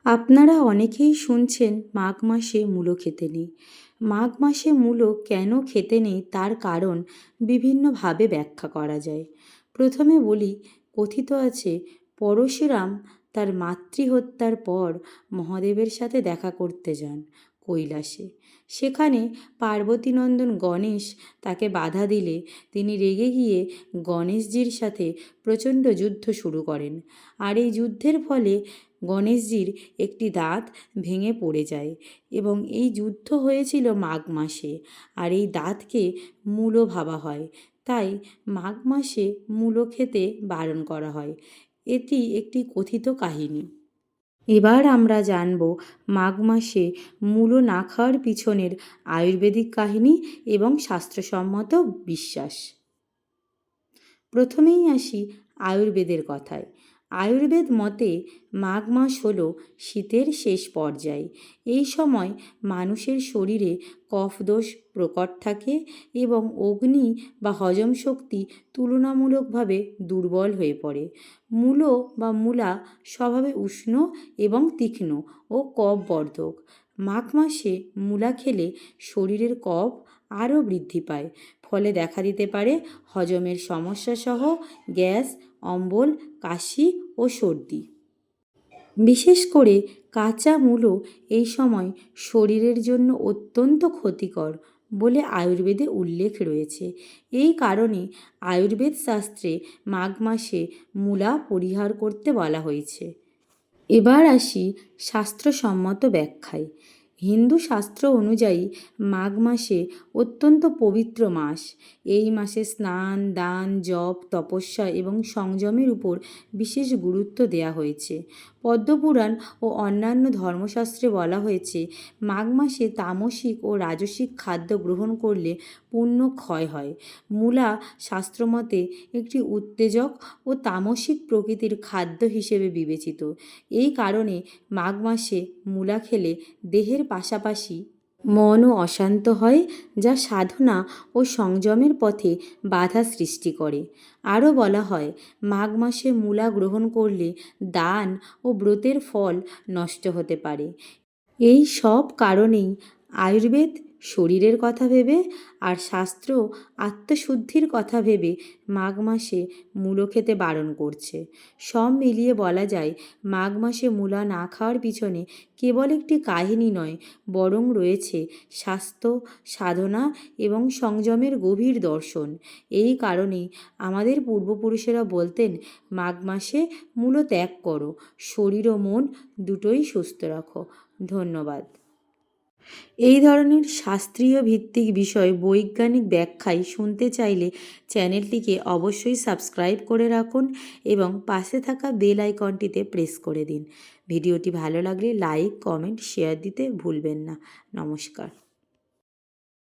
আপনারা অনেকেই শুনছেন মাঘ মাসে মূলো খেতে নেই। মাঘ মাসে মূলো কেন খেতে নেই তার কারণ বিভিন্নভাবে ব্যাখ্যা করা যায়। প্রথমে বলি, কথিত আছে পরশুরাম তার মাতৃহত্যার পর মহাদেবের সাথে দেখা করতে যান কৈলাসে। সেখানে পার্বতীনন্দন গণেশ তাকে বাধা দিলে তিনি রেগে গিয়ে গণেশজির সাথে প্রচণ্ড যুদ্ধ শুরু করেন। আর এই যুদ্ধের ফলে গণেশজির একটি দাঁত ভেঙে পড়ে যায় এবং এই যুদ্ধ হয়েছিল মাঘ মাসে। আর এই দাঁতকে মূলো ভাবা হয়, তাই মাঘ মাসে মূলো খেতে বারণ করা হয়। এটি একটি কথিত কাহিনী। এবার আমরা জানব মাঘ মাসে মূলো না খাওয়ার পিছনের আয়ুর্বেদিক কাহিনী এবং শাস্ত্রসম্মত বিশ্বাস। প্রথমেই আসি আয়ুর্বেদের কথায়। আয়ুর্বেদ মতে মাঘ মাস হল শীতের শেষ পর্যায়। এই সময় মানুষের শরীরে কফদোষ প্রকট থাকে এবং অগ্নি বা হজম শক্তি তুলনামূলকভাবে দুর্বল হয়ে পড়ে। মূলো বা মূলা স্বভাবে উষ্ণ এবং তীক্ষ্ণ ও কফবর্ধক। মাঘ মাসে মূলা খেলে শরীরের কফ আরও বৃদ্ধি পায়, ফলে দেখা দিতে পারে হজমের সমস্যা সহ গ্যাস, অম্বল, কাশি ও সর্দি। বিশেষ করে কাঁচা মূলো এই সময় শরীরের জন্য অত্যন্ত ক্ষতিকর বলে আয়ুর্বেদে উল্লেখ রয়েছে। এই কারণে আয়ুর্বেদ শাস্ত্রে মাঘ মাসে মূলা পরিহার করতে বলা হয়েছে। এবার আসি শাস্ত্রসম্মত ব্যাখ্যায়। হিন্দু শাস্ত্র অনুযায়ী মাঘ মাসে অত্যন্ত পবিত্র মাস। এই মাসে স্নান, দান, জপ, তপস্যা এবং সংযমের উপর বিশেষ গুরুত্ব দেওয়া হয়েছে। পদ্মপুরাণ ও অন্যান্য ধর্মশাস্ত্রে বলা হয়েছে মাঘ মাসে তামসিক ও রাজসিক খাদ্য গ্রহণ করলে পুণ্য ক্ষয় হয়। মূলা শাস্ত্রমতে একটি উত্তেজক ও তামসিক প্রকৃতির খাদ্য হিসেবে বিবেচিত। এই কারণে মাঘ মাসে মূলা খেলে দেহের পাশাপাশি মনও অশান্ত হয়, যা সাধনা ও সংযমের পথে বাধা সৃষ্টি করে। আরও বলা হয় মাঘ মাসে মূলা গ্রহণ করলে দান ও ব্রতের ফল নষ্ট হতে পারে। এই সব কারণেই আয়ুর্বেদ শরীরের কথা ভেবে আর শাস্ত্র আত্মশুদ্ধির কথা ভেবে মাঘ মাসে মূলো খেতে বারণ করছে। সব মিলিয়ে বলা যায় মাঘ মাসে মূলা না খাওয়ার পিছনে কেবল একটি কাহিনী নয়, বরং রয়েছে স্বাস্থ্য, সাধনা এবং সংযমের গভীর দর্শন। এই কারণেই আমাদের পূর্বপুরুষেরা বলতেন মাঘ মাসে মূলো ত্যাগ করো, শরীর ও মন দুটোই সুস্থ রাখো। ধন্যবাদ। এই ধরনের শাস্ত্রীয় ভিত্তিক বিষয় বৈজ্ঞানিক ব্যাখ্যায় শুনতে চাইলে চ্যানেলটিকে অবশ্যই সাবস্ক্রাইব করে রাখুন এবং পাশে থাকা বেল আইকনটিতে প্রেস করে দিন। ভিডিওটি ভালো লাগলে লাইক, কমেন্ট, শেয়ার দিতে ভুলবেন না। নমস্কার।